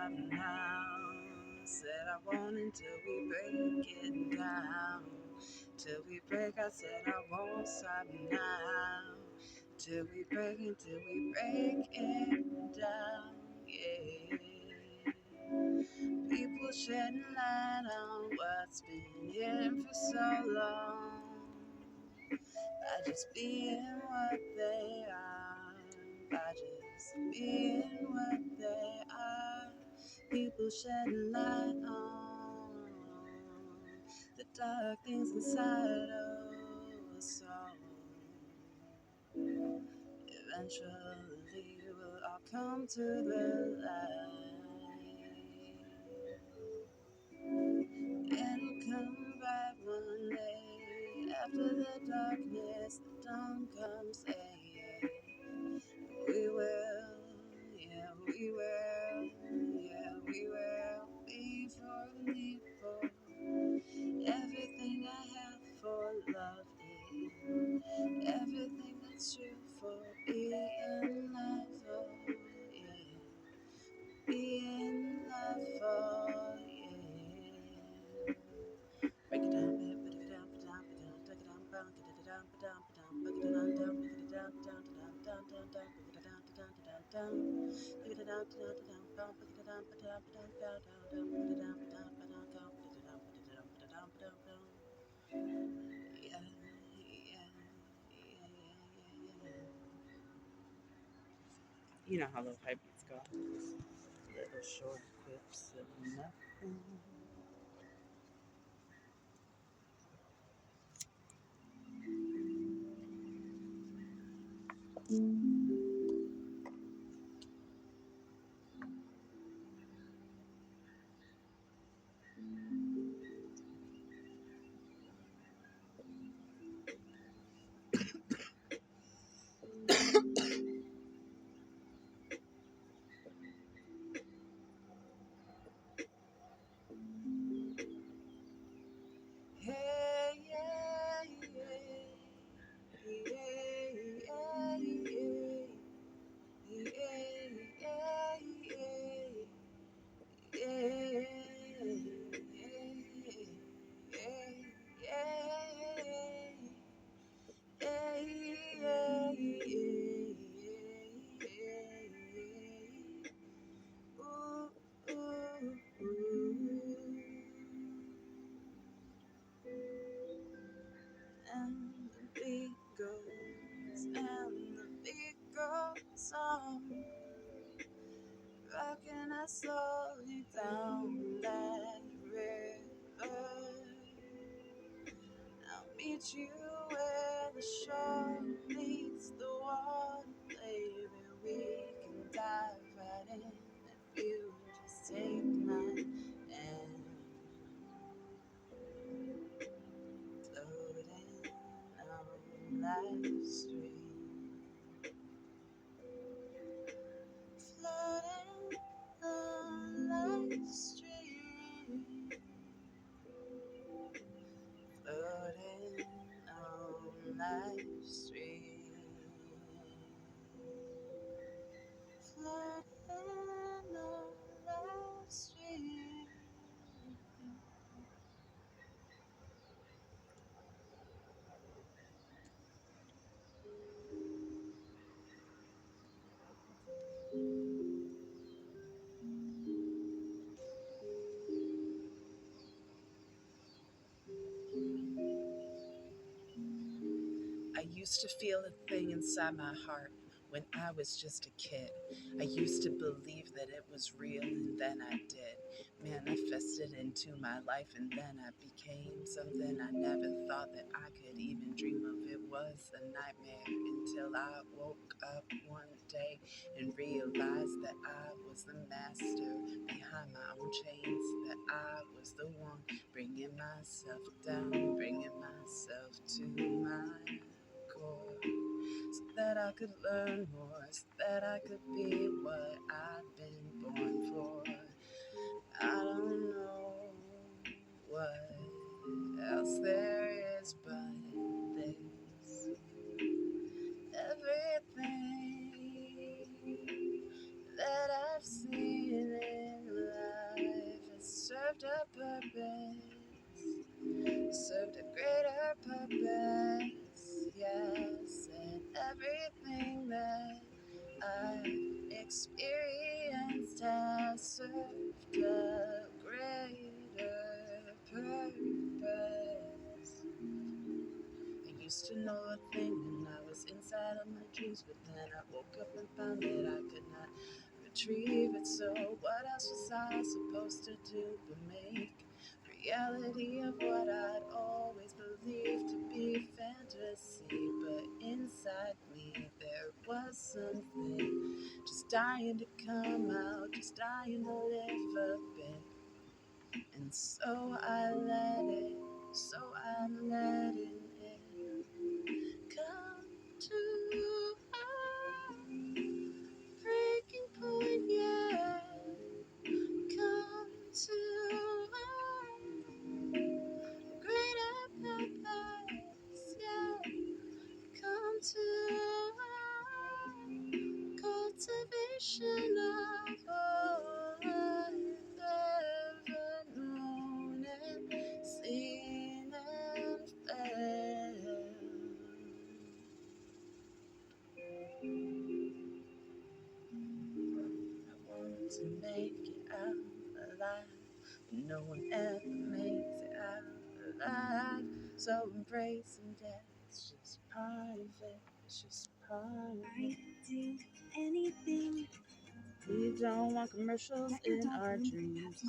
stop now. Said I won't until we break it down. Till we break, I said I won't stop now. Till we break, until we break it down. Yeah. People shedding light on what's been hidden for so long. By just being what they are. By just being what they are. People shedding light on the dark things inside of us all. Eventually we'll all come to the light. It'll come back one day after the darkness, the dawn comes. Hey, we will, yeah, we will, yeah, we will be for the people. Everything I have for love is everything that's true for being love. Oh, yeah, being love. Oh, yeah. Break it down, break it down, break it down, break it down, break it down, break it down, break it down, break it down, down, down, down, break it down, down, down, down, break it down, down, down, break it down, down, down, down, down, down, break it down, down, down, down, break it down, down, down, down. Yeah, yeah, yeah, yeah, yeah, yeah. You know how little hype beats go. Little short clips of nothing. Hey, yeah, yeah, yeah, yeah, yeah, yeah, yeah, and the beat goes, and the beat goes on, rocking us slowly down that river. I'll meet you where the shore meets the water, baby. We can dive right in if you just take my hand, floating on life's stream, floating on life's stream, floating on life's stream. Floating on life's stream. I used to feel a thing inside my heart when I was just a kid. I used to believe that it was real, and then I did. Manifested into my life, and then I became something I never thought that I could even dream of. It was a nightmare until I woke up one day and realized that I was the master behind my own chains, that I was the one bringing myself down, bringing myself to my core, so that I could learn more, so that I could be what I've been born for. I don't know what else there is but this. Everything that I've seen in served a purpose, served a greater purpose, yes, and everything that I've experienced has served a greater purpose. I used to know a thing when I was inside of my dreams, but then I woke up and found that I could not retrieve it. So what else was I supposed to do but make reality of what I'd always believed to be fantasy? But inside me there was something just dying to come out, just dying to live a bit. And so I let it, so I'm letting it come to a breaking point, yeah. Come to a greater purpose, yeah. Come to a cultivation of all I've ever known and seen and felt. I want to make it out alive, but no one ever makes it out alive. So embracing death is just part of it. It's just part of it. I'd do anything. We don't want commercials in our dreams.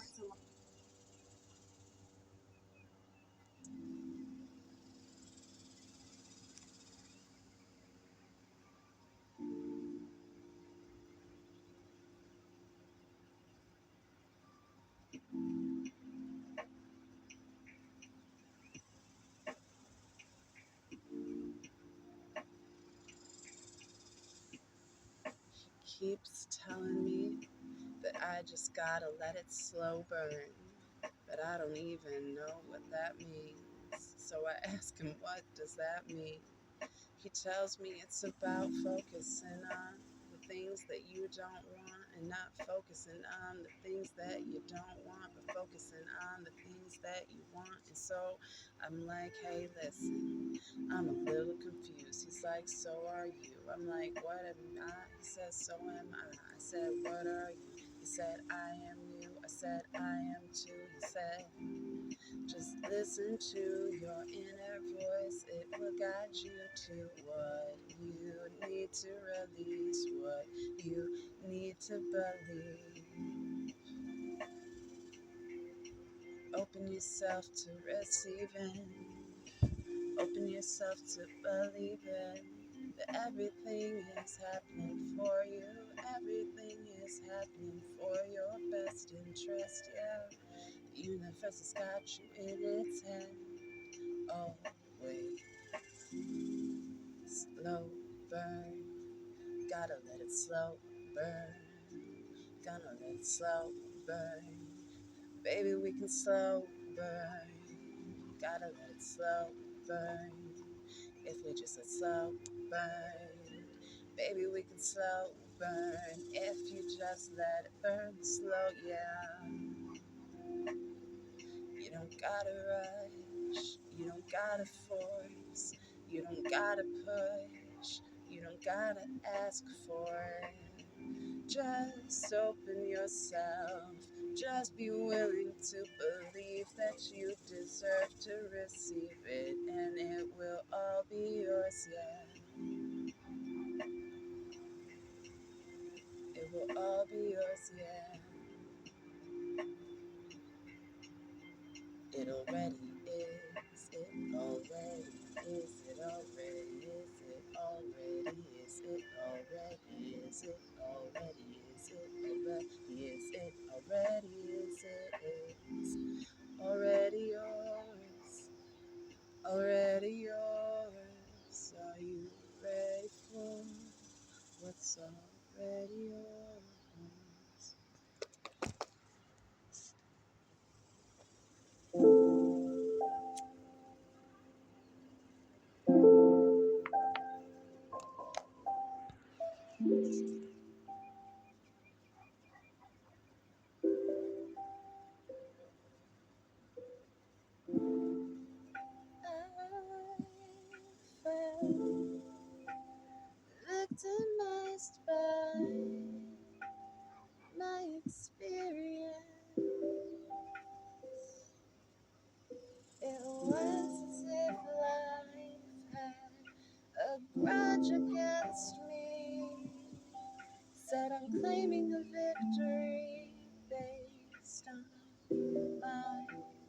Keeps telling me that I just gotta let it slow burn. But I don't even know what that means. So I ask him, what does that mean? He tells me it's about focusing on the things that you don't want and not focusing on the things that you don't want, but focusing on the things that you want. And so I'm like, hey, listen, I'm a little confused. He's like, so are you? I'm like, what am I? He says, so am I. I said, what are you? He said, I am you. I said, I am too. He said, just listen to your inner voice. It will guide you to what you need to release, what you need to believe. Open yourself to receiving. Open yourself to believing that everything is happening for you. Everything is happening for your best interest, yeah. The universe has got you in its hand. Oh, wait, slow burn. Gotta let it slow burn. Gonna let it slow burn. Baby, we can slow burn. Gotta let it slow burn. If we just let slow burn. Baby, we can slow burn. If you just let it burn slow, yeah. You don't gotta rush, you don't gotta force, you don't gotta push, you don't gotta ask for it. Just open yourself, just be willing to believe that you deserve to receive it, and it will all be yours, yeah. It will all be yours, yeah. It already is, it already is, it already is, it already is, it already is, it already is, it already is, it already is, it is already yours, already yours. Are you ready for what's already yours? victimized by my experience. It was as if life had a grudge against me. Said I'm claiming a victory based on my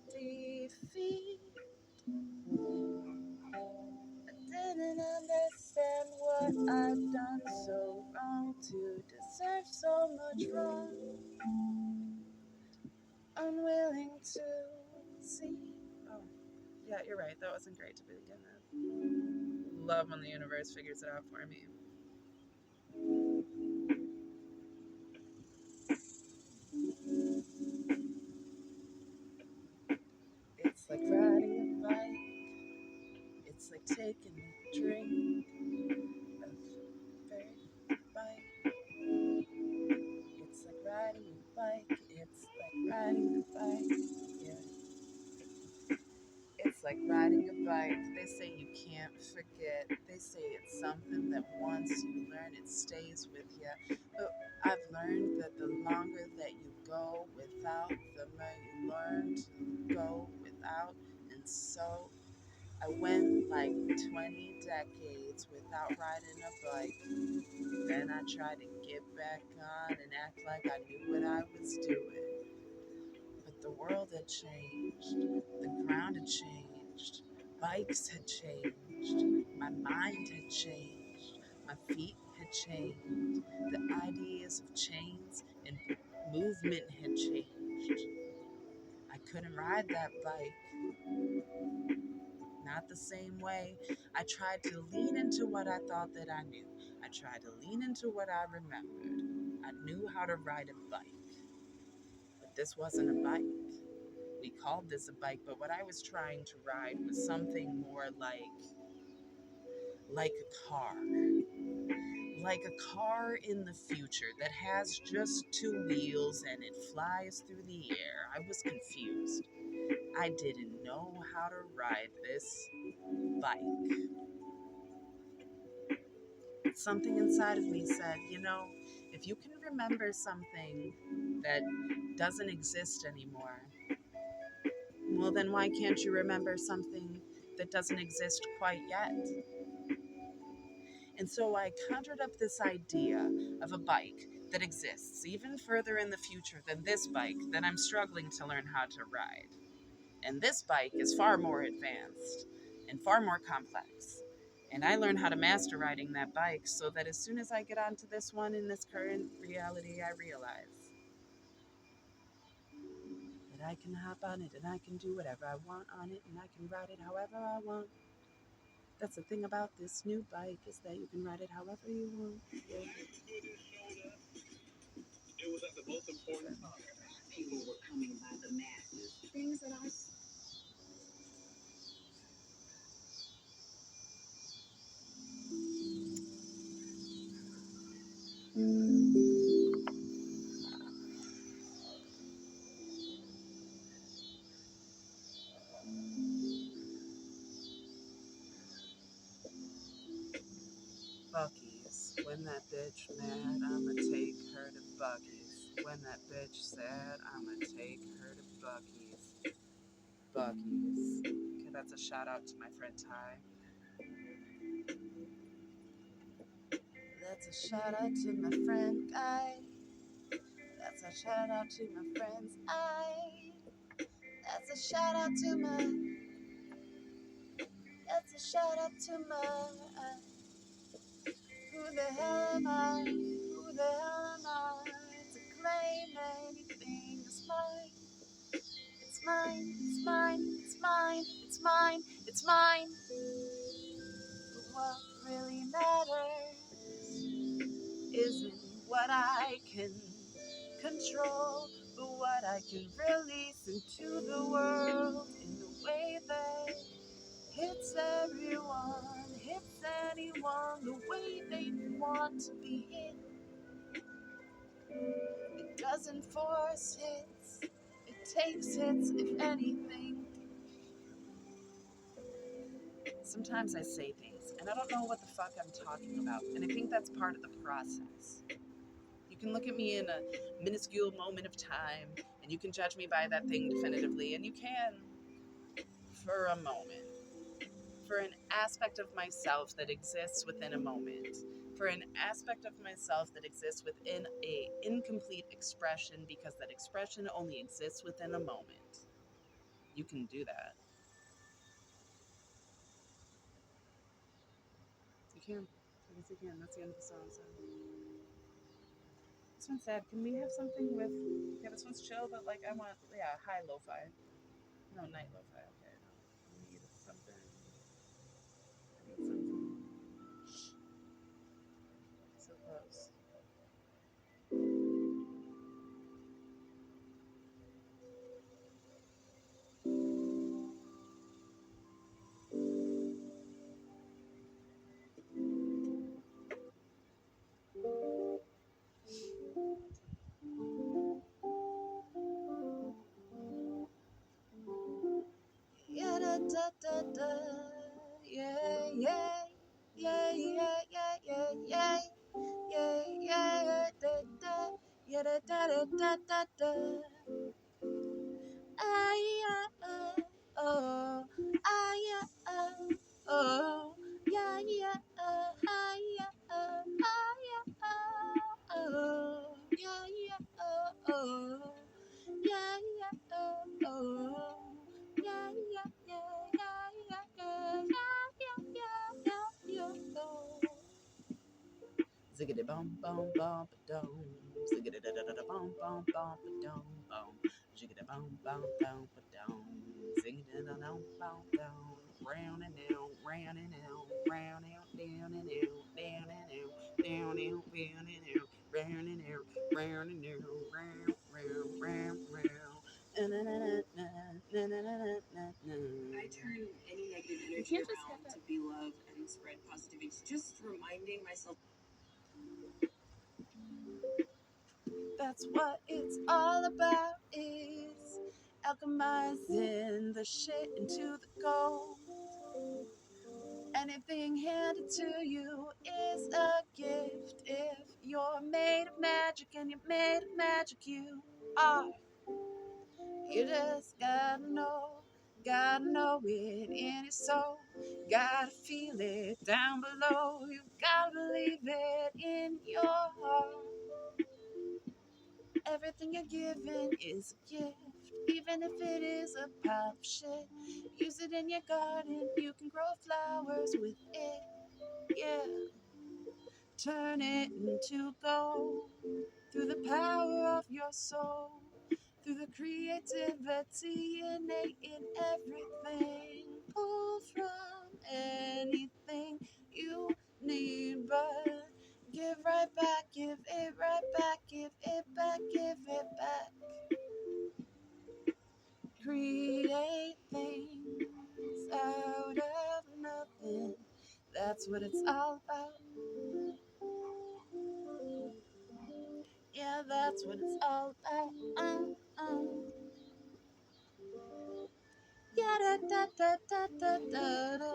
defeat. I didn't understand what I'd done so wrong to deserve so much wrong. Unwilling to see. Oh, yeah, you're right. That wasn't great to begin with. Love when the universe figures it out for me. It's like riding a bike. It's like taking a drink of very bike. It's like riding a bike. It's like riding a bike. Yeah. It's like riding a bike. They say you can't forget. They say it's something that once you learn, it stays with you. But I've learned that the longer that you go without, the more you learn to go without. And so I went like 20 decades without riding a bike. Then I tried to get back on and act like I knew what I was doing. But the world had changed. The ground had changed. Bikes had changed. My mind had changed. My feet had changed. The ideas of chains and movement had changed. I couldn't ride that bike. Not the same way. I tried to lean into what I thought that I knew. I tried to lean into what I remembered. I knew how to ride a bike. But this wasn't a bike. We called this a bike, but what I was trying to ride was something more like a car. Like a car in the future that has just two wheels and it flies through the air. I was confused. I didn't know how to ride this bike. Something inside of me said, if you can remember something that doesn't exist anymore, well, then why can't you remember something that doesn't exist quite yet? And so I conjured up this idea of a bike that exists even further in the future than this bike that I'm struggling to learn how to ride. And this bike is far more advanced and far more complex. And I learned how to master riding that bike so that as soon as I get onto this one in this current reality, I realize that I can hop on it and I can do whatever I want on it and I can ride it however I want. That's the thing about this new bike is that you can ride it however you want. Yeah. It was at the most important time. People were coming by the masses. Things that I Bucky's. When that bitch mad, I'ma take her to Bucky's. When that bitch sad, I'ma take her to Bucky's. Bucky's. Okay, that's a shout out to my friend Ty. That's a shout out to my friend Guy. That's a shout out to my friend's eye. That's a shout out to my. That's a shout out to my. Who the hell am I? Who the hell am I to claim anything is mine? It's mine, it's mine, it's mine, it's mine, it's mine. But what really matters isn't what I can control, but what I can release into the world in a way that hits everyone, hits anyone the way they want to be hit. It doesn't force hits, it takes hits, if anything. Sometimes I say things and I don't know what the fuck I'm talking about. And I think that's part of the process. You can look at me in a minuscule moment of time, and you can judge me by that thing definitively, and you can for a moment, for an aspect of myself that exists within a moment, for an aspect of myself that exists within a incomplete expression because that expression only exists within a moment. You can do that. You can. I guess you can. That's the end of the song. So this one's sad. Can we have something with? Yeah, this one's chill, but like I want, yeah, high lo-fi. No, night lo-fi. Okay, no, I need something. I need something so close. Yeah, da da da da. Yeah, yeah, yeah, yeah, yeah, yeah, yeah, yeah, yeah, da da. Yeah, da da da da da da. Ah, yeah, oh, ah, yeah, oh, yeah, yeah, ah, yeah, ah, yeah, oh, yeah, yeah, oh, yeah, yeah, oh, yeah, yeah, yeah, yeah, yeah, yeah, yeah, yeah, yeah, yeah. Ziggity bum bum bum ba dum. Ziggity da da da da bum bum bum ba dum bum. Ziggity bum bum bum ba dum. Ziggity da dum bum down. Round and down, round and down, round out, down and out, down and out, down out, round and out, round and out, round and out, round, round, round, round. Na na na na na na na na na na. I turn any negative energy around to be love and spread positivity. Just reminding myself. That's what it's all about, is alchemizing the shit into the gold. Anything handed to you is a gift. If you're made of magic and you're made of magic, you are. You just gotta know it in your soul. Gotta feel it down below. You gotta believe it in your heart. Everything you're given is a gift, even if it is a pile of shit. Use it in your garden, you can grow flowers with it. Yeah, turn it into gold through the power of your soul, through the creativity innate in everything. Pull from anything you need, but give right back, give it right back, give it back, give it back. Create things out of nothing. That's what it's all about. Yeah, that's what it's all about. Yeah, da da da da da da da.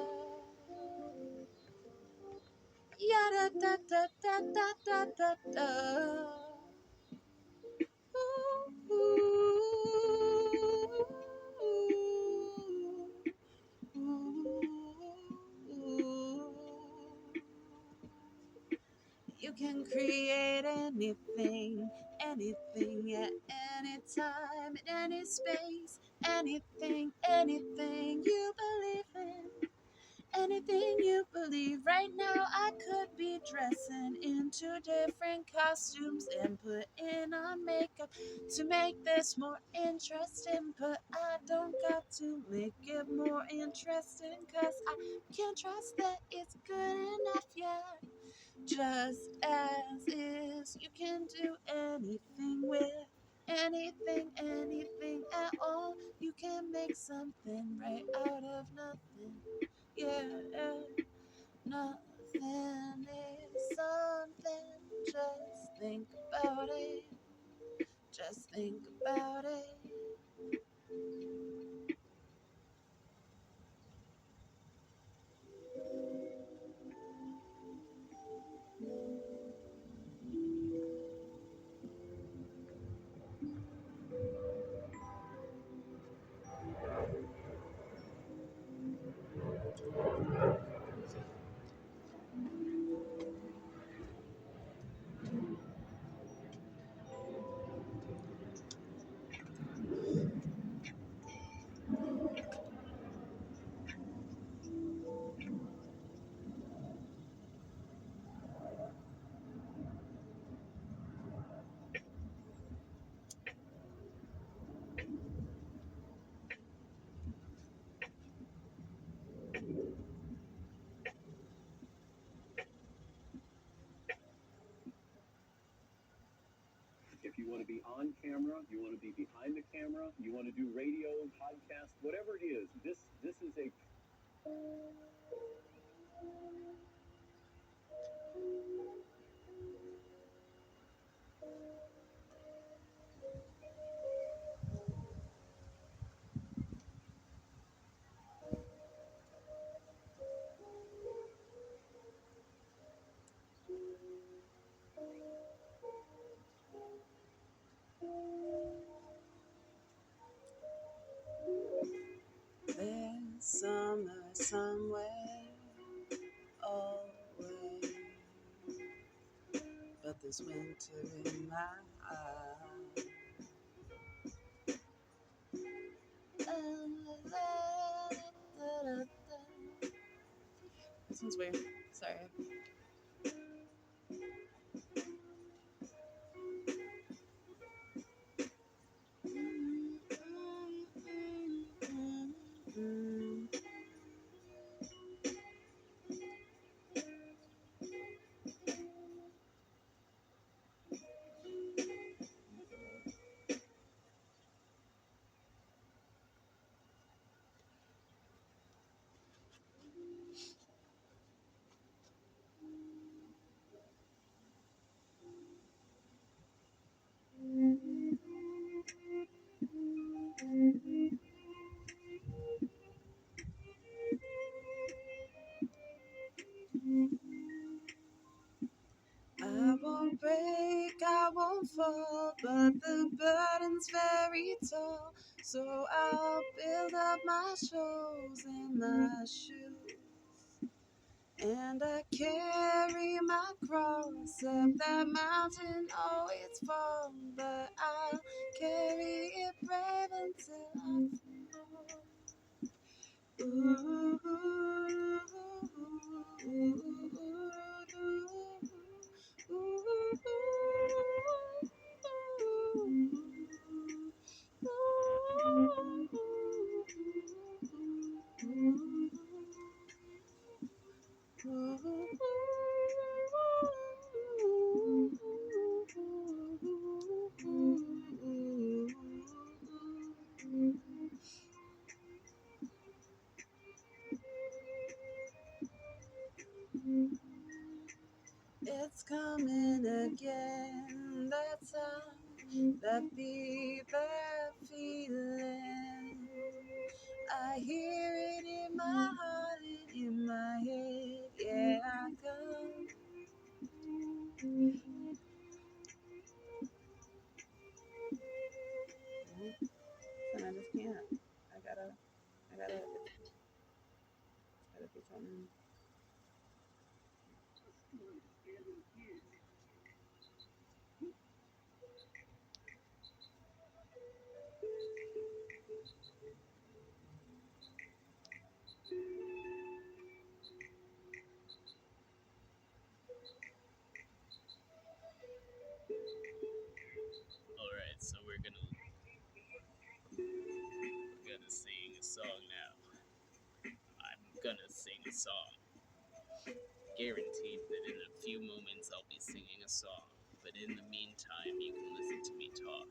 Yeah, da da da da da da da da. Ooh, ooh, ooh, ooh. You can create anything, anything at any time, in any space, anything, anything you believe in. Anything you believe. Right now I could be dressing in 2 different costumes and putting on makeup to make this more interesting, but I don't got to make it more interesting, cause I can't trust that it's good enough yet. Just as is, you can do anything with anything, anything at all. You can make something right out of nothing. Yeah, nothing is something. Just think about it. Just think about it. There's summer somewhere, always, but there's winter in my heart. This one's weird. Sorry. I won't break, I won't fall, but the burden's very tall. So I'll build up my shows and my shoes. And I carry my cross up that mountain, oh, it's fall, but I'll carry it brave until I fall. Ooh, it's coming again, that time, that beat, that feeling. I hear it in my heart and in my head, yeah, I come. And I just can't. I gotta do something. All right, so we're gonna sing a song now. I'm gonna sing a song. Guaranteed that in a few moments I'll be singing a song. But in the meantime, you can listen to me talk.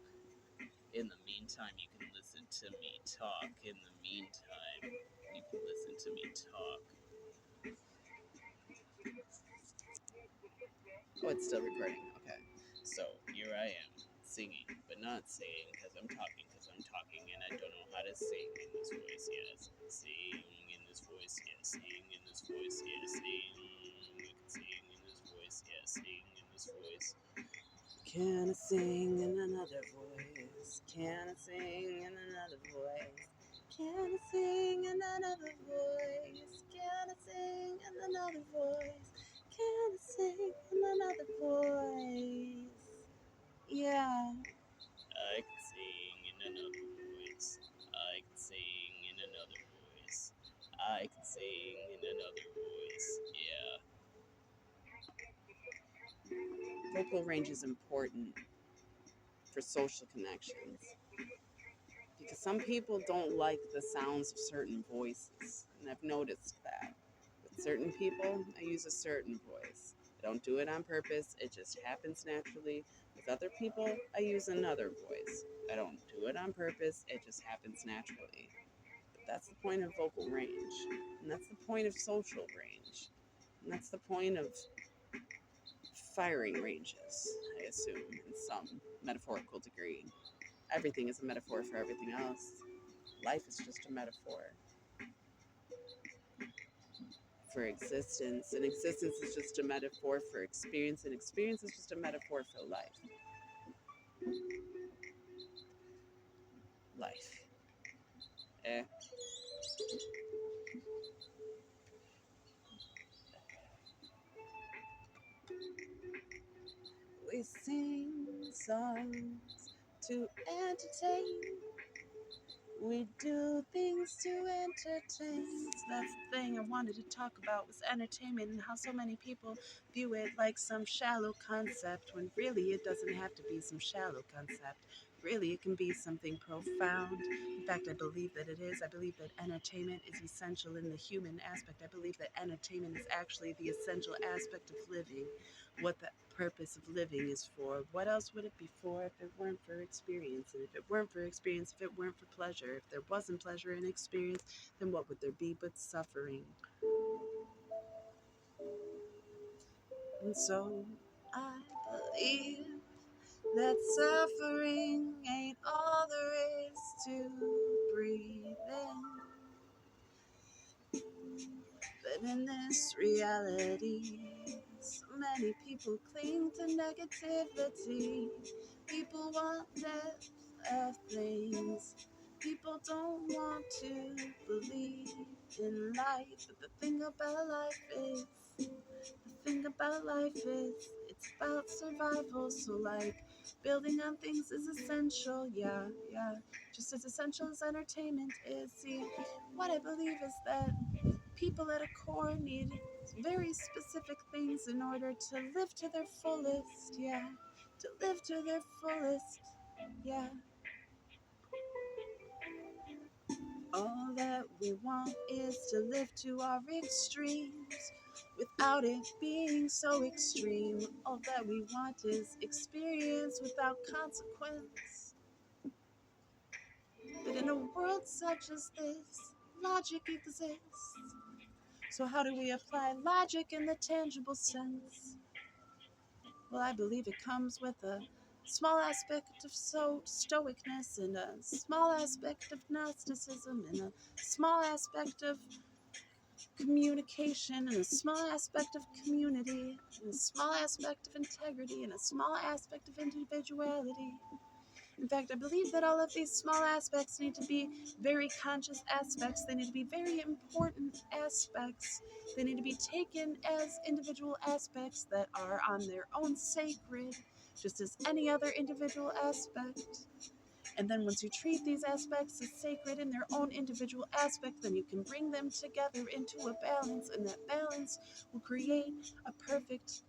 In the meantime, you can listen to me talk. In the meantime, you can listen to me talk. Oh, it's still recording. Okay. So here I am, singing, but not singing because I'm talking, and I don't know how to sing in this voice. Yes, sing in this voice. Yes, sing in this voice. Yes, sing. I can sing in this voice. Yes, sing in this voice. Can I sing in another voice? Can I sing in another voice? Can I sing in another voice? Can I sing in another voice? Can I sing in another voice? Yeah. I can sing in another voice. I can sing in another voice. I can sing in another voice. Yeah. Vocal range is important for social connections because some people don't like the sounds of certain voices, and I've noticed that. With certain people, I use a certain voice. It don't do it on purpose. It just happens naturally. With other people, I use another voice. I don't do it on purpose. It just happens naturally. But that's the point of vocal range. And that's the point of social range. And that's the point of firing ranges, I assume, in some metaphorical degree. Everything is a metaphor for everything else. Life is just a metaphor for existence, and existence is just a metaphor for experience, and experience is just a metaphor for life. Life. Eh? We sing songs to entertain. We do things to entertain. So that's the thing I wanted to talk about was entertainment and how so many people view it like some shallow concept when really it doesn't have to be some shallow concept. Really, it can be something profound. In fact, I believe that it is. I believe that entertainment is essential in the human aspect. I believe that entertainment is actually the essential aspect of living, what the purpose of living is for. What else would it be for if it weren't for experience? And if it weren't for experience, if it weren't for pleasure, if there wasn't pleasure in experience, then what would there be but suffering? And so I believe that suffering ain't all there is to breathing. But in this reality, so many people cling to negativity. People want depth of things. People don't want to believe in life. But the thing about life is, it's about survival. So, like, building on things is essential. Yeah, yeah. Just as essential as entertainment is. See, what I believe is that people at a core need very specific things in order to live to their fullest, yeah. To live to their fullest, yeah. All that we want is to live to our extremes without it being so extreme. All that we want is experience without consequence. But in a world such as this, logic exists. So how do we apply logic in the tangible sense? Well, I believe it comes with a small aspect of stoicness and a small aspect of Gnosticism and a small aspect of communication and a small aspect of community and a small aspect of integrity and a small aspect of individuality. In fact, I believe that all of these small aspects need to be very conscious aspects. They need to be very important aspects. They need to be taken as individual aspects that are on their own sacred, just as any other individual aspect. And then once you treat these aspects as sacred in their own individual aspect, then you can bring them together into a balance, and that balance will create a perfect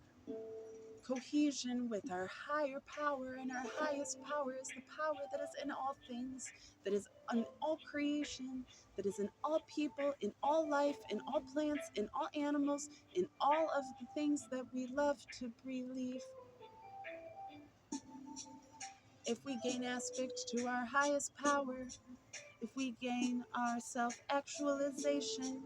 cohesion with our higher power, and our highest power is the power that is in all things, that is in all creation, that is in all people, in all life, in all plants, in all animals, in all of the things that we love to believe. If we gain aspect to our highest power, if we gain our self-actualization,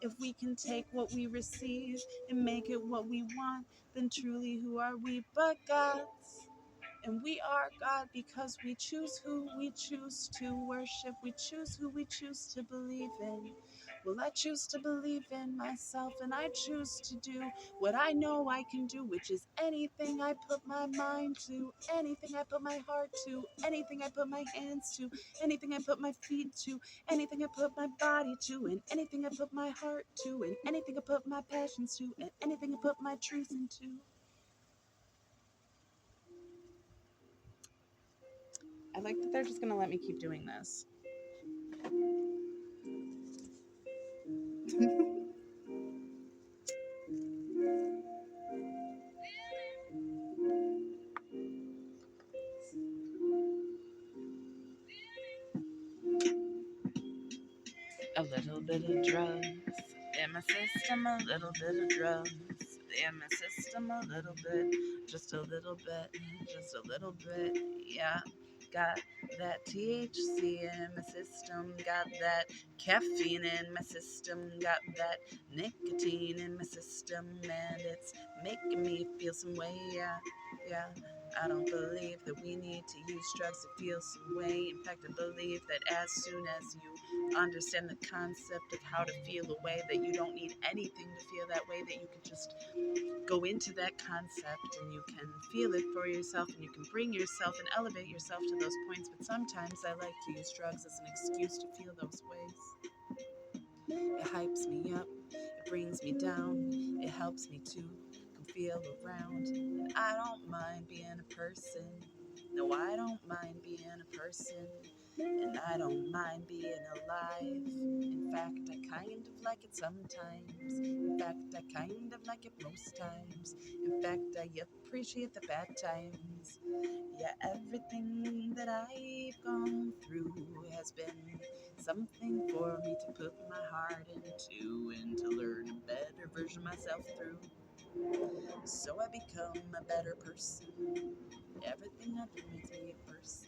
if we can take what we receive and make it what we want, then truly who are we but gods? And we are God because we choose who we choose to worship. We choose who we choose to believe in. Well, I choose to believe in myself, and I choose to do what I know I can do, which is anything I put my mind to, anything I put my heart to, anything I put my hands to, anything I put my feet to, anything I put my body to, and anything I put my heart to, and anything I put my passions to, and anything I put my truth into. I like that they're just going to let me keep doing this. A little bit of drugs in my system, a little bit of drugs in my system a little bit, just a little bit, just a little bit. Yeah, got that THC in my system, got that caffeine in my system, got that nicotine in my system, and it's making me feel some way. Yeah, yeah. I don't believe that we need to use drugs to feel some way. In fact, I believe that as soon as you understand the concept of how to feel a way, that you don't need anything to feel that way, that you can just go into that concept and you can feel it for yourself and you can bring yourself and elevate yourself to those points. But sometimes I like to use drugs as an excuse to feel those ways. It hypes me up, it brings me down, it helps me to come feel around. And I don't mind being a person. No, I don't mind being a person. And I don't mind being alive. In fact, I kind of like it sometimes. In fact, I kind of like it most times. In fact, I appreciate the bad times. Yeah, everything that I've gone through has been something for me to put my heart into and to learn a better version of myself through. So I become a better person. Everything I do makes me a person.